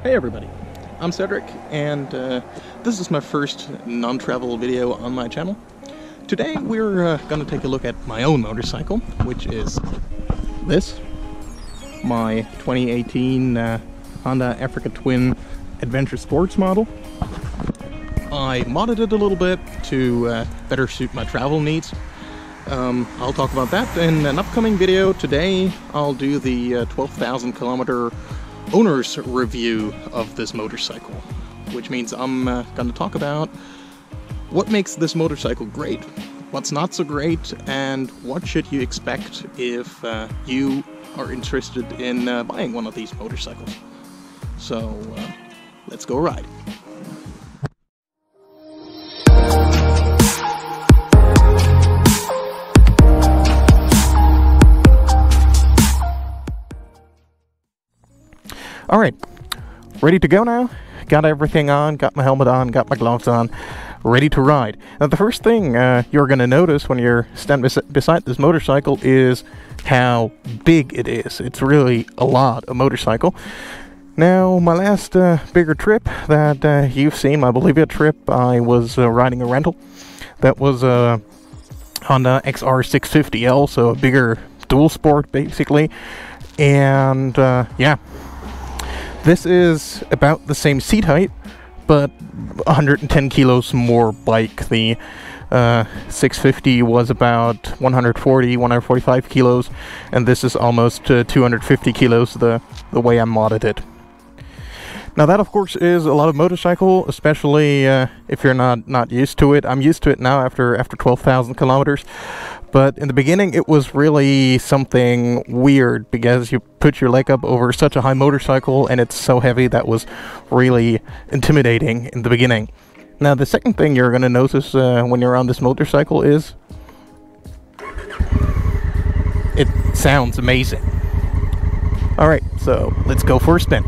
Hey everybody, I'm Cedric, and this is my first non-travel video on my channel. Today we're going to take a look at my own motorcycle, which is this, my 2018 Honda Africa Twin Adventure Sports model. I modded it a little bit to better suit my travel needs. I'll talk about that in an upcoming video. Today I'll do the 12,000 kilometer owner's review of this motorcycle, which means I'm going to talk about what makes this motorcycle great, what's not so great, and what should you expect if you are interested in buying one of these motorcycles. So let's go ride. Alright, ready to go now? Got everything on, got my helmet on, got my gloves on, ready to ride. Now the first thing you're going to notice when you're standing beside this motorcycle is how big it is. It's really a lot of motorcycle. Now my last bigger trip that you've seen, my Bolivia trip, I was riding a rental. That was a Honda XR650L, so a bigger dual sport basically. And yeah. This is about the same seat height, but 110 kilos more bike. The 650 was about 145 kilos, and this is almost 250 kilos the way I modded it. Now that of course is a lot of motorcycle, especially if you're not used to it. I'm used to it now after 12,000 kilometers. But in the beginning it was really something weird because you put your leg up over such a high motorcycle and it's so heavy. That was really intimidating in the beginning. Now the second thing you're going to notice when you're on this motorcycle is it sounds amazing. Alright, so let's go for a spin.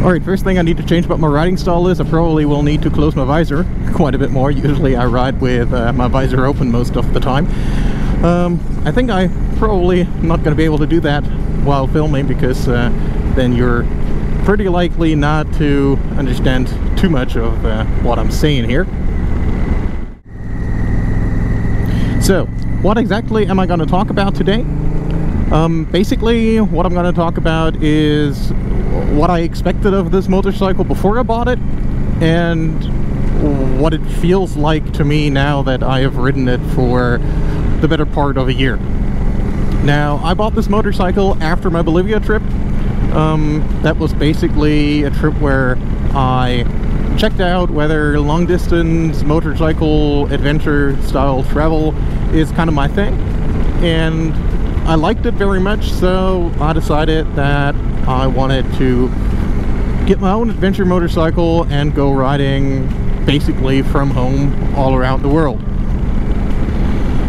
Alright, first thing I need to change about my riding style is I probably will need to close my visor quite a bit more. Usually I ride with my visor open most of the time. I think I'm probably not going to be able to do that while filming because then you're pretty likely not to understand too much of what I'm saying here. So, what exactly am I going to talk about today? Basically, what I'm going to talk about is what I expected of this motorcycle before I bought it, and what it feels like to me now that I have ridden it for the better part of a year. Now, I bought this motorcycle after my Bolivia trip. That was basically a trip where I checked out whether long-distance motorcycle adventure style travel is kind of my thing, and I liked it very much, so I decided that I wanted to get my own adventure motorcycle and go riding basically from home all around the world.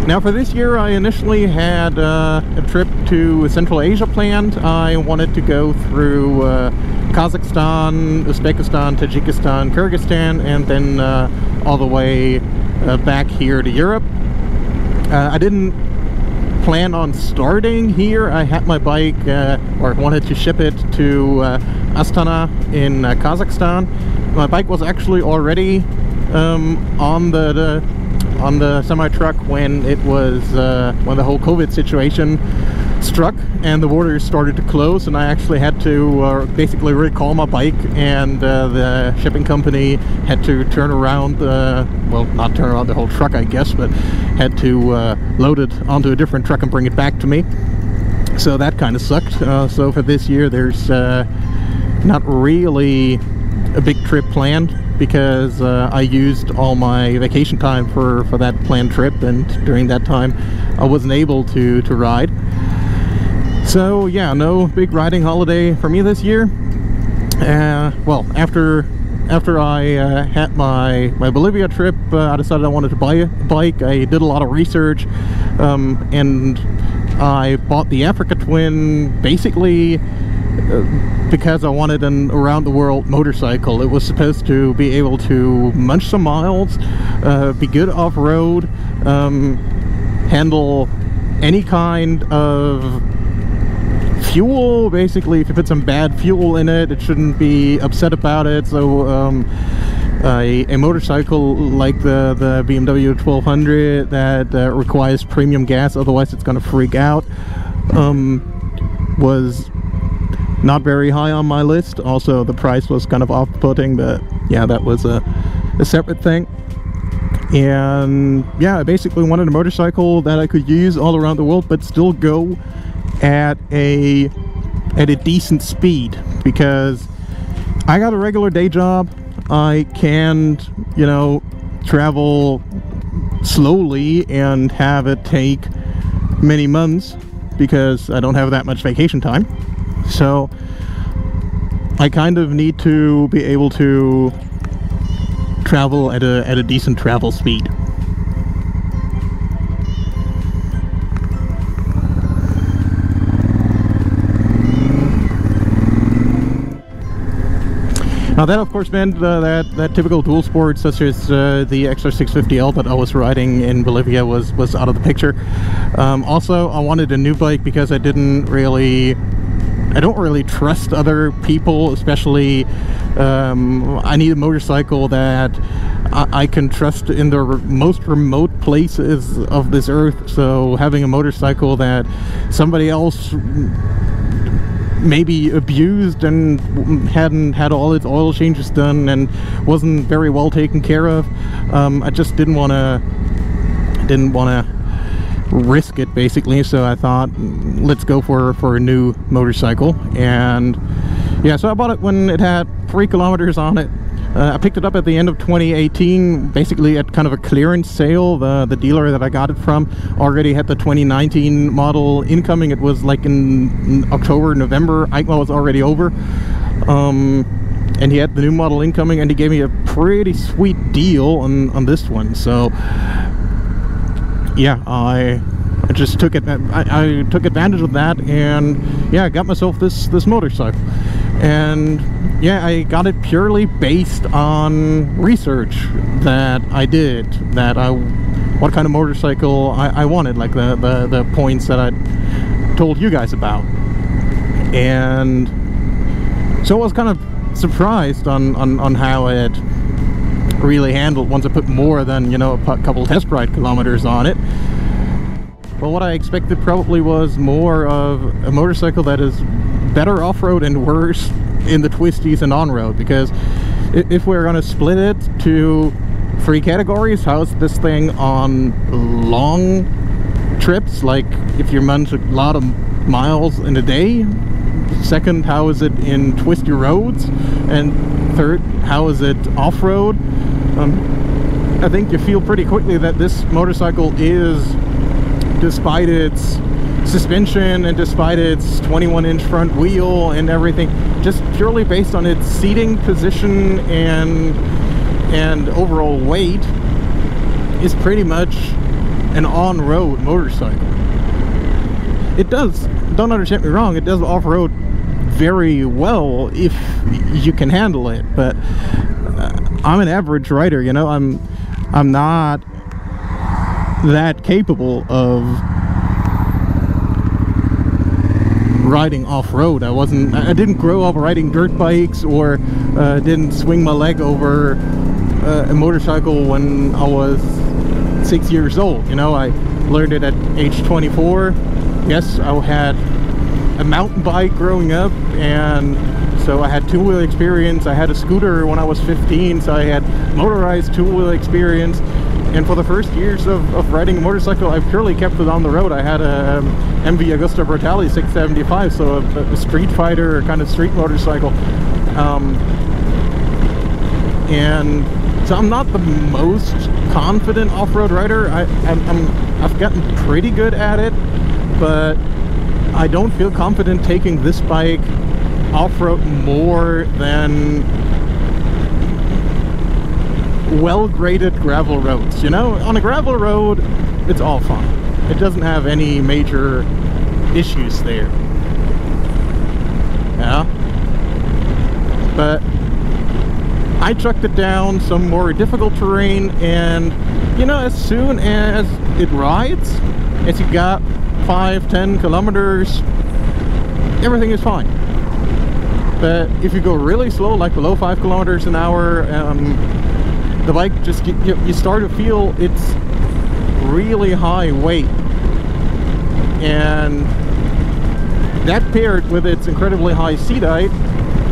Now for this year I initially had a trip to Central Asia planned. I wanted to go through Kazakhstan, Uzbekistan, Tajikistan, Kyrgyzstan, and then all the way back here to Europe. I didn't plan on starting here. I had my bike, or wanted to ship it to Astana in Kazakhstan. My bike was actually already on the semi-truck when it was when the whole COVID situation struck and the borders started to close, and I actually had to basically recall my bike, and the shipping company had to turn around, well, not turn around the whole truck I guess, but had to load it onto a different truck and bring it back to me. So that kind of sucked. So for this year there's not really a big trip planned, because I used all my vacation time for that planned trip, and during that time I wasn't able to ride. So yeah, no big riding holiday for me this year. Well, after I had my Bolivia trip, I decided I wanted to buy a bike. I did a lot of research, and I bought the Africa Twin basically because I wanted an around-the-world motorcycle. It was supposed to be able to munch some miles, be good off-road, handle any kind of fuel. Basically, if you put some bad fuel in it, it shouldn't be upset about it. So a motorcycle like the BMW 1200 that requires premium gas, otherwise it's gonna freak out, was not very high on my list. Also, the price was kind of off-putting, but yeah, that was a separate thing. And yeah, I basically wanted a motorcycle that I could use all around the world, but still go at a decent speed, because I got a regular day job. I can't, you know, travel slowly and have it take many months, because I don't have that much vacation time. So I kind of need to be able to travel at a decent travel speed. Now that of course meant that typical dual sport, such as the XR650L that I was riding in Bolivia, was out of the picture. Also, I wanted a new bike because I don't really trust other people, especially I need a motorcycle that I can trust in the most remote places of this earth. So having a motorcycle that somebody else maybe abused and hadn't had all its oil changes done and wasn't very well taken care of, I just didn't want to risk it, basically. So I thought, let's go for a new motorcycle. And yeah, so I bought it when it had 3 kilometers on it. I picked it up at the end of 2018, basically at kind of a clearance sale. The dealer that I got it from already had the 2019 model incoming. It was like in October, November. EICMA was already over. And he had the new model incoming, and he gave me a pretty sweet deal on this one. So yeah, I just took it. I took advantage of that, and yeah, I got myself this motorcycle. And yeah, I got it purely based on research that I did, what kind of motorcycle I wanted, like the points that I told you guys about. And so I was kind of surprised on how it really handled once I put more than, you know, a couple test ride kilometers on it. Well, what I expected probably was more of a motorcycle that is better off-road and worse in the twisties and on-road, because if we're gonna split it to 3 categories, how's this thing on long trips, like if you munch a lot of miles in a day? Second, how is it in twisty roads? And third, how is it off-road? I think you feel pretty quickly that this motorcycle is, despite its suspension and despite its 21-inch front wheel and everything, just purely based on its seating position and overall weight, is pretty much an on-road motorcycle. It does, don't understand me wrong, it does off-road very well if you can handle it, but I'm an average rider, you know. I'm not that capable of riding off-road. I didn't grow up riding dirt bikes, or didn't swing my leg over a motorcycle when I was 6 years old. You know, I learned it at age 24. Yes, I had a mountain bike growing up, and so I had two-wheel experience. I had a scooter when I was 15, so I had motorized two-wheel experience. And for the first years of riding a motorcycle, I purely kept it on the road. I had a MV Agusta Brutale 675, so a street fighter, kind of street motorcycle. And so I'm not the most confident off-road rider. I've gotten pretty good at it, but I don't feel confident taking this bike off-road more than well-graded gravel roads. You know, on a gravel road, it's all fine. It doesn't have any major issues there. yeah. But I trucked it down some more difficult terrain, and you know, as soon as it rides, as you got 5-10 kilometers, everything is fine. But if you go really slow, like below 5 kilometers an hour, the bike just, you start to feel its really high weight. And that paired with its incredibly high seat height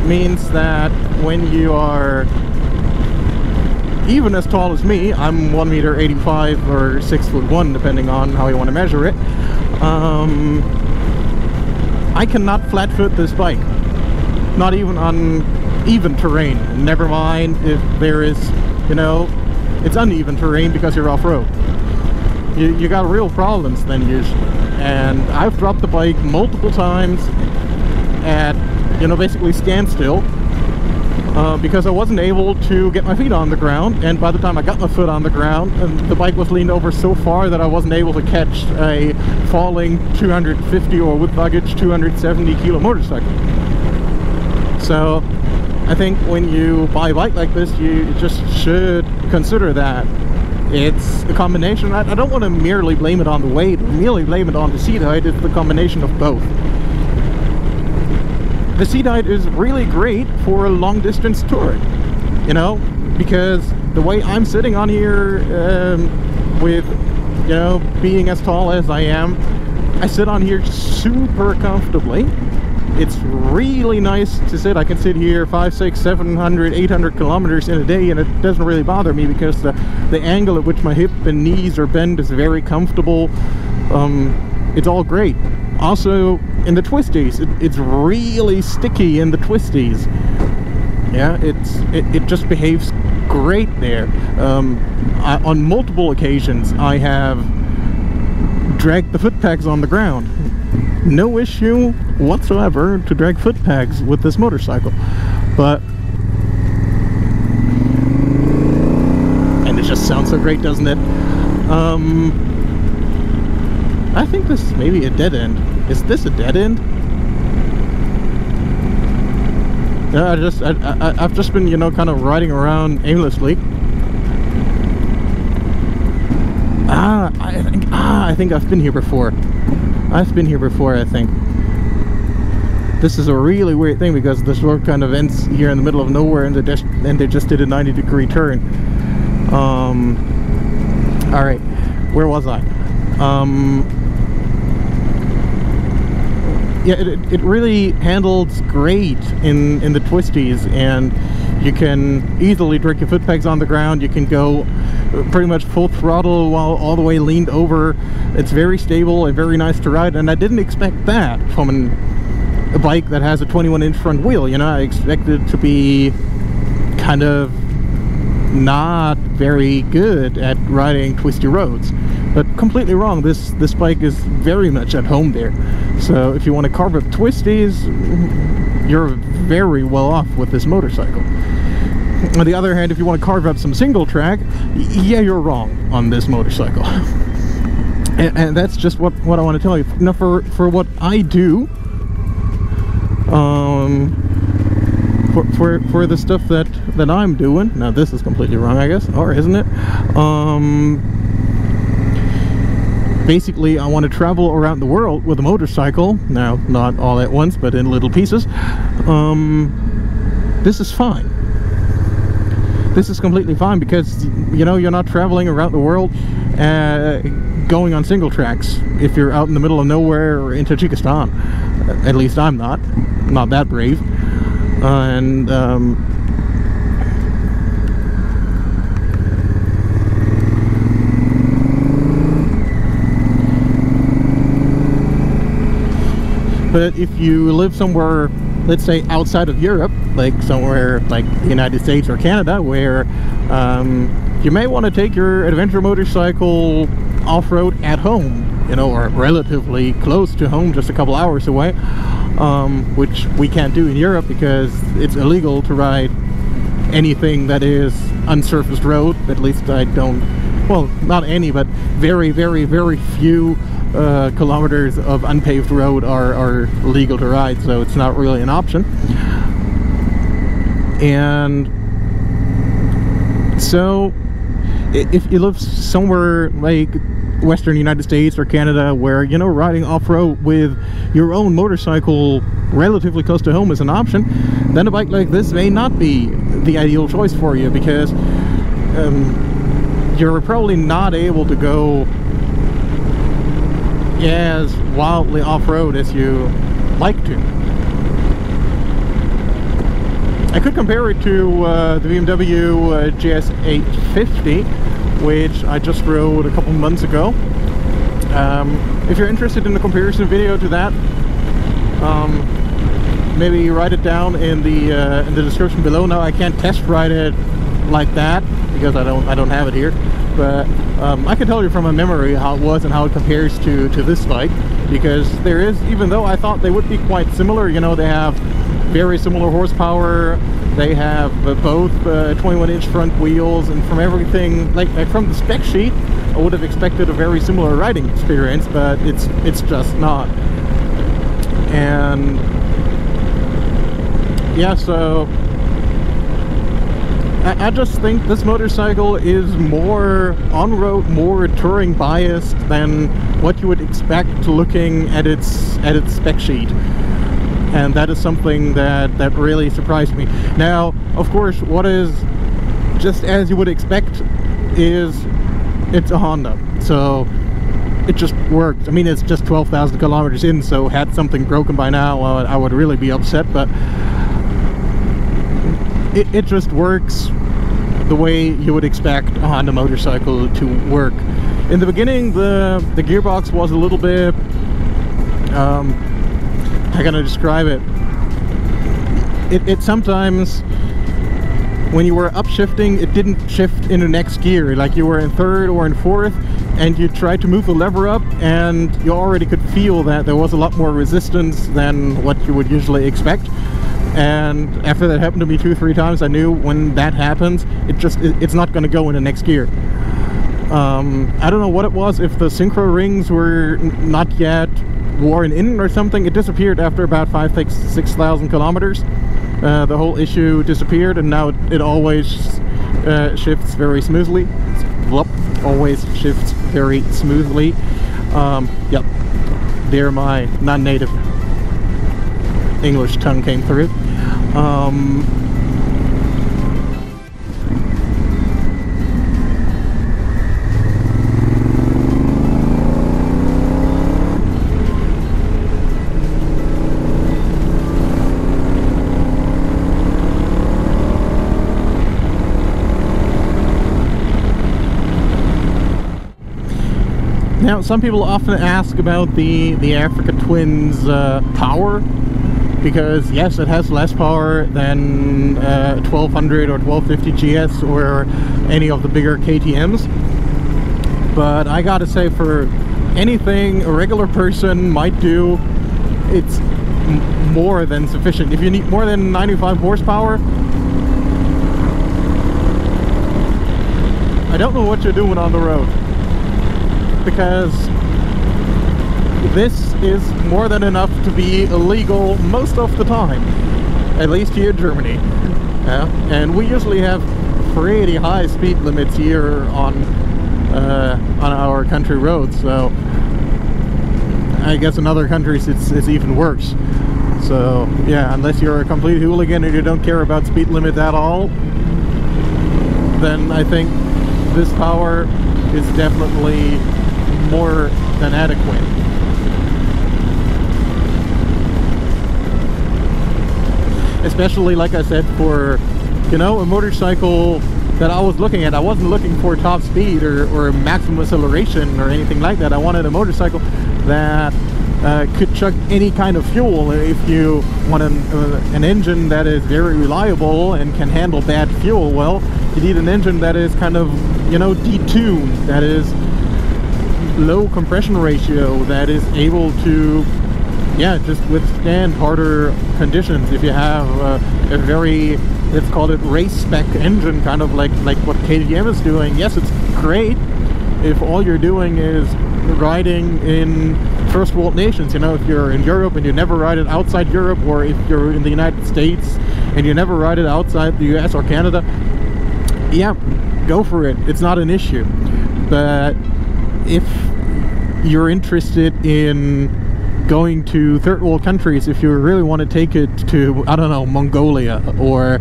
means that when you are even as tall as me, I'm 1.85 m or 6'1", depending on how you want to measure it, I cannot flat foot this bike, not even on even terrain. Never mind if there is, you know, it's uneven terrain because you're off-road. You got real problems then usually. And I've dropped the bike multiple times at, you know, basically standstill, because I wasn't able to get my feet on the ground, and by the time I got my foot on the ground, the bike was leaned over so far that I wasn't able to catch a falling 250 or with luggage 270 kilo motorcycle. So I think when you buy a bike like this, you just should consider that it's a combination. I don't want to merely blame it on the weight, merely blame it on the seat height. It's the combination of both. The seat height is really great for long distance touring, you know, because the way I'm sitting on here, with, you know, being as tall as I am, I sit on here super comfortably. It's really nice to sit. I can sit here 500, 600, 700, 800 kilometers in a day, and it doesn't really bother me because the angle at which my hip and knees are bent is very comfortable. It's all great. Also, in the twisties, it's really sticky in the twisties. Yeah, it just behaves great there. On multiple occasions, I have dragged the foot pegs on the ground. No issue whatsoever to drag foot pegs with this motorcycle. But, and it just sounds so great, doesn't it? I think this is maybe a dead end. Is this a dead end? Yeah, I've just been, you know, kind of riding around aimlessly. I think I've been here before. I've been here before, I think. This is a really weird thing because this road kind of ends here in the middle of nowhere, and they just did a 90-degree turn. All right, where was I? Yeah, it really handles great in the twisties, and you can easily drag your foot pegs on the ground. You can go pretty much full throttle while all the way leaned over. It's very stable and very nice to ride, and I didn't expect that from a bike that has a 21-inch front wheel. You know, I expected it to be kind of not very good at riding twisty roads, but completely wrong. This bike is very much at home there. So if you want to carve up twisties, you're very well off with this motorcycle. On the other hand, if you want to carve up some single track, yeah, you're wrong on this motorcycle. and that's just what I want to tell you. Now, for what I do, for the stuff that I'm doing, now this is completely wrong, I guess, or isn't it? Basically, I want to travel around the world with a motorcycle. Now, not all at once, but in little pieces. This is fine. This is completely fine because, you know, you're not traveling around the world going on single tracks if you're out in the middle of nowhere or in Tajikistan. At least I'm not that brave. But if you live somewhere, let's say outside of Europe, like somewhere like the United States or Canada, where you may want to take your adventure motorcycle off-road at home, you know, or relatively close to home, just a couple hours away, which we can't do in Europe because it's illegal to ride anything that is unsurfaced road. At least I don't, well, not any, but very, very, very few kilometers of unpaved road are legal to ride, so it's not really an option. And so if you live somewhere like Western United States or Canada, where, you know, riding off-road with your own motorcycle relatively close to home is an option, then a bike like this may not be the ideal choice for you, because you're probably not able to go as wildly off-road as you like to. I could compare it to the BMW JS850, which I just rode a couple months ago. If you're interested in a comparison video to that, maybe write it down in the description below. Now I can't test ride it like that because I don't have it here, but I can tell you from my memory how it was and how it compares to this bike, because there is, even though I thought they would be quite similar, you know, they have very similar horsepower, they have both 21-inch front wheels, and from everything, like from the spec sheet, I would have expected a very similar riding experience, but it's just not. And yeah, so I just think this motorcycle is more on-road, more touring biased than what you would expect looking at its spec sheet. And that is something that really surprised me. Now, of course, what is just as you would expect is it's a Honda, so it just works. I mean, it's just 12,000 kilometers in, so had something broken by now, I would really be upset, but it just works the way you would expect a Honda motorcycle to work. In the beginning, the gearbox was a little bit, how can I describe it? It sometimes, when you were upshifting, it didn't shift into next gear. Like you were in third or in fourth, and you tried to move the lever up, and you already could feel that there was a lot more resistance than what you would usually expect. And after that happened to me 2-3 times, I knew when that happens, it's not going to go in the next gear. I don't know what it was, if the synchro rings were not yet worn in or something. It disappeared after about 5,000-6,000 kilometers. The whole issue disappeared, and now it always shifts very smoothly. Always shifts very smoothly. Yep, there my non-native English tongue came through. Now, some people often ask about the Africa Twin's power, because yes, it has less power than 1200 or 1250 GS or any of the bigger KTMs, but I gotta say, for anything a regular person might do, it's more than sufficient. If you need more than 95 horsepower, I don't know what you're doing on the road, because this is more than enough to be illegal most of the time, at least here in Germany. And we usually have pretty high speed limits here on our country roads, so I guess in other countries it's even worse. So yeah, unless you're a complete hooligan and you don't care about speed limits at all, then I think this power is definitely more than adequate. Especially, like I said, for, you know, a motorcycle that I was looking at. I wasn't looking for top speed or maximum acceleration or anything like that. I wanted a motorcycle that could chuck any kind of fuel. If you want an engine that is very reliable and can handle bad fuel, well, you need an engine that is kind of, you know, detuned, that is low compression ratio, that is able to, yeah, just withstand harder conditions. If you have a very, let's call it race spec engine, kind of like what KTM is doing, yes, it's great if all you're doing is riding in first world nations. You know, if you're in Europe and you never ride it outside Europe, or if you're in the United States and you never ride it outside the US or Canada, yeah, go for it. It's not an issue. But if you're interested in going to third world countries, if you really want to take it to, I don't know, Mongolia, or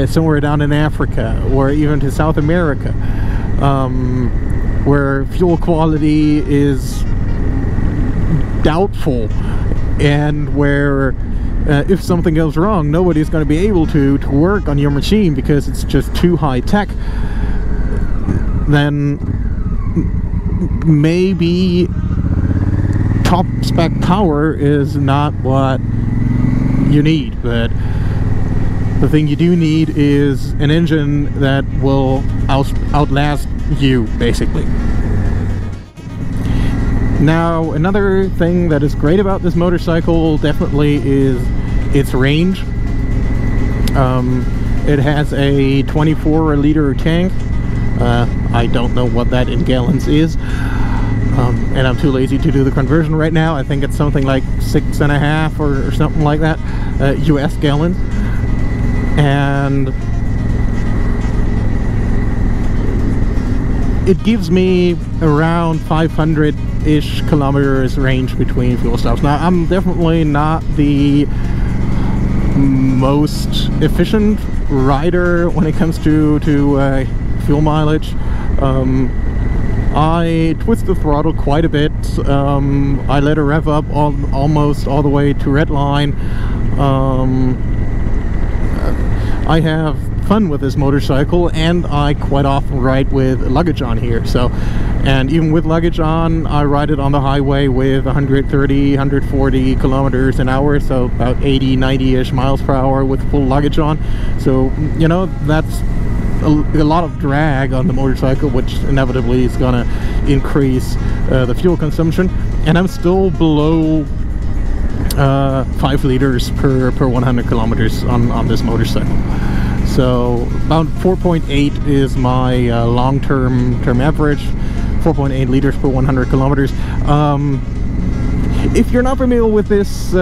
somewhere down in Africa, or even to South America, where fuel quality is doubtful, and where if something goes wrong, nobody's going to be able to work on your machine because it's just too high tech, then maybe top spec power is not what you need. But the thing you do need is an engine that will outlast you, basically. Now, another thing that is great about this motorcycle definitely is its range. It has a 24-liter tank. I don't know what that in gallons is. And I'm too lazy to do the conversion right now. I think it's something like 6.5 or something like that, US gallons. And it gives me around 500-ish kilometers range between fuel stops. Now, I'm definitely not the most efficient rider when it comes to fuel mileage. I twist the throttle quite a bit. I let it rev up almost all the way to red line. I have fun with this motorcycle, and I quite often ride with luggage on here. So, and even with luggage on, I ride it on the highway with 130, 140 kilometers an hour, so about 80, 90-ish miles per hour with full luggage on. So, you know, that's a lot of drag on the motorcycle, which inevitably is gonna increase the fuel consumption, and I'm still below 5 liters per 100 kilometers on this motorcycle. So about 4.8 is my long-term average, 4.8 liters per 100 kilometers. If you're not familiar with this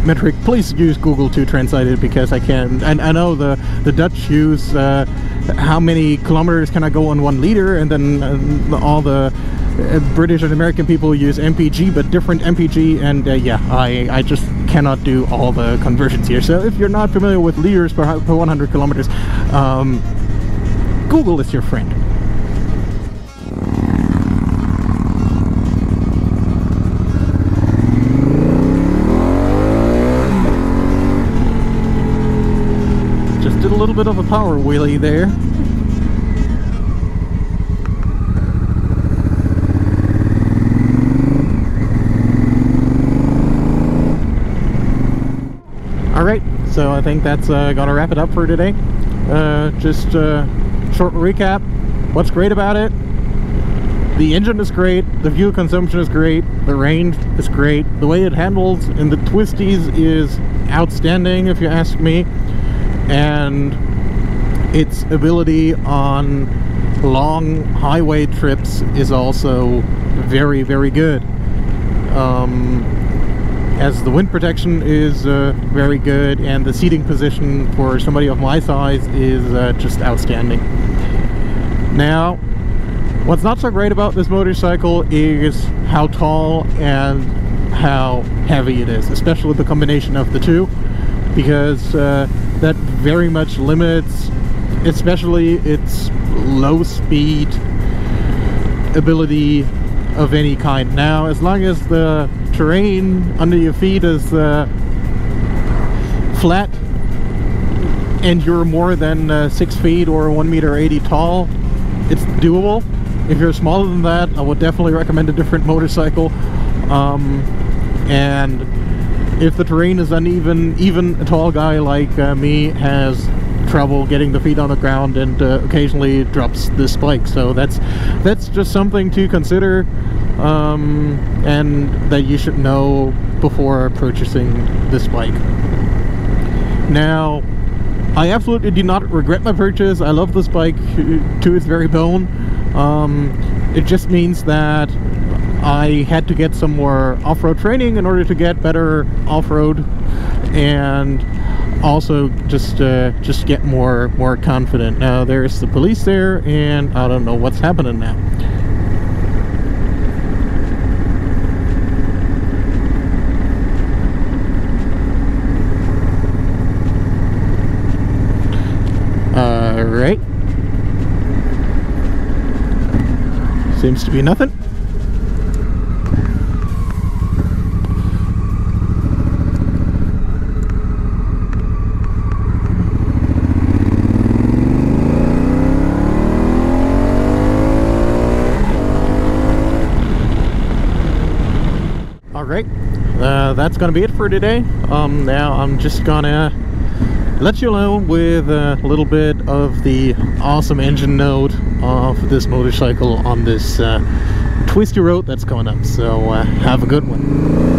metric, please use Google to translate it, because I can't. And I know the Dutch use how many kilometers can I go on 1 liter, and then all the British and American people use MPG, but different MPG, and yeah, I just cannot do all the conversions here. So if you're not familiar with liters per 100 kilometers, Google is your friend. Just did a little bit of a power wheelie there. Alright, so I think that's gonna wrap it up for today. Just short recap. What's great about it? The engine is great, the fuel consumption is great, the range is great, the way it handles in the twisties is outstanding, if you ask me, and its ability on long highway trips is also very, very good. As the wind protection is very good, and the seating position for somebody of my size is just outstanding. Now, what's not so great about this motorcycle is how tall and how heavy it is, especially the combination of the two, because that very much limits, especially its low speed ability of any kind. Now, as long as the terrain under your feet is flat and you're more than 6 feet or 1.80 meters tall, it's doable. If you're smaller than that, I would definitely recommend a different motorcycle. And if the terrain is uneven, even a tall guy like me has trouble getting the feet on the ground, and occasionally drops this bike. So that's just something to consider, and that you should know before purchasing this bike. Now, I absolutely do not regret my purchase. I love this bike to its very bone. It just means that I had to get some more off-road training in order to get better off-road, and also just get more confident. Now there's the police there, and I don't know what's happening now. Alright. Seems to be nothing. Alright, that's gonna be it for today. Now I'm just gonna let you know with a little bit of the awesome engine note of this motorcycle on this twisty road that's coming up. So have a good one.